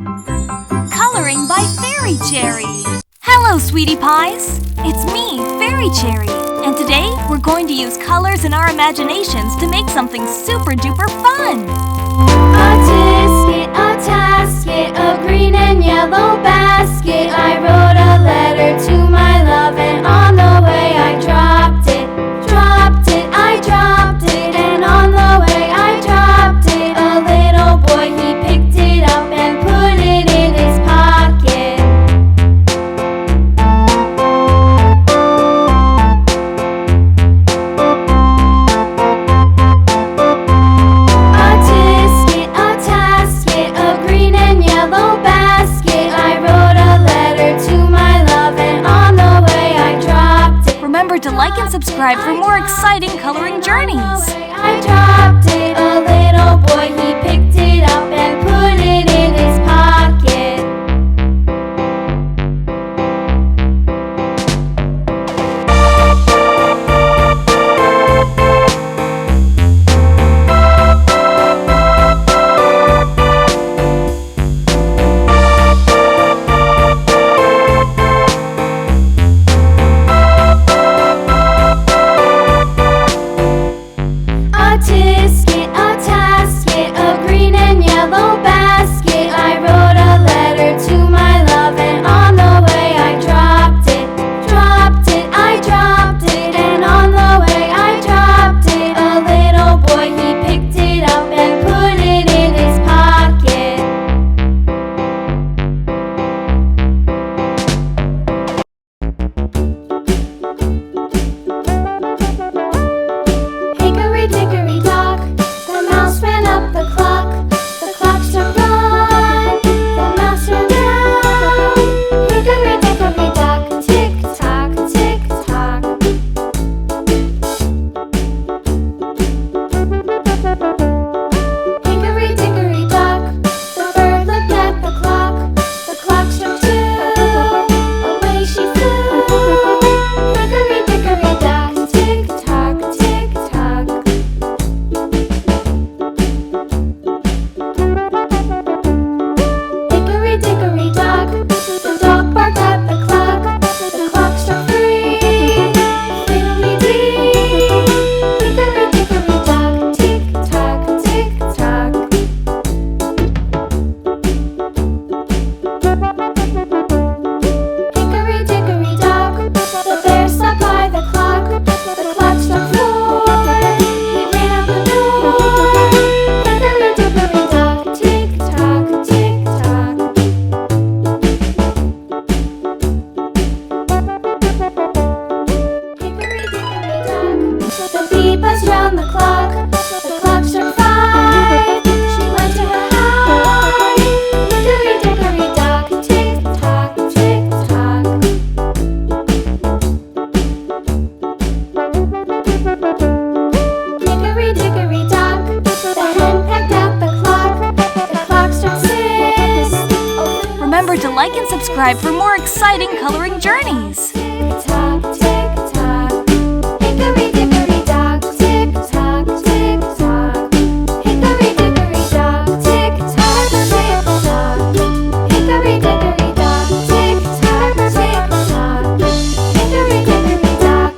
Coloring by Fairy Cherry. Hello, sweetie pies! It's me, Fairy Cherry, and today we're going to use colors in our imaginations to make something super duper fun! A tasket, a green and yellow basket. I wrote a letter to my love, and on the way I dropped it, I dropped it, and on the way I dropped it. A little boy, he picked it up and put it in his pocket. A tasket, a green and yellow basket. I wrote a letter to my love, and on the way I dropped it. Remember to like and subscribe for more exciting coloring journeys! I dropped it. A little boy, he picked it up and put it in his pocket. A tasket, a green and yellow basket. I wrote a letter to my love, and on the way I dropped it, I dropped it, and on the way I dropped it. A little boy, he picked it up and put it in his pocket. Hickory dickory dock, the mouse ran up the clock. The clock struck one, the mouse ran down. Hickory dickory dock, tick tock, tick tock. Hickory dickory dock, the bird looked at the clock. The clock struck two, away she flew. Hickory dickory dock, tick tock, tick tock. Hickory dickory dock, the dog barked at the clock. The clock struck three, fiddly-dee. Hickory dickory dock, tick tock, tick tock. Hickory dickory dock, the bear sat by the clock. The clock struck four, he ran out the door. Hickory dickory dock, tick tock, tick tock. Hickory dickory dock, the bee buzzed round the clock. The clock struck five, she went to her hive. Hickory dickory dock, tick tock, tick tock. Hickory dickory dock, the hen pecked at the clock. The clock struck six, oh, Remember to like and subscribe for more exciting coloring journeys! tick tock, tick tock. Hickory dickory dock, tick tock, tick tock. Hickory dickory dock, tick tock, tick tock. Hickory dickory dock, tick tock, tick tock. Hickory dickory dock.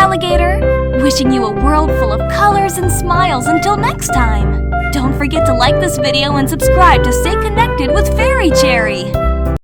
alligator. Wishing you a world full of colors and smiles until next time. Don't forget to like this video and subscribe to stay connected with Fairy Cherry.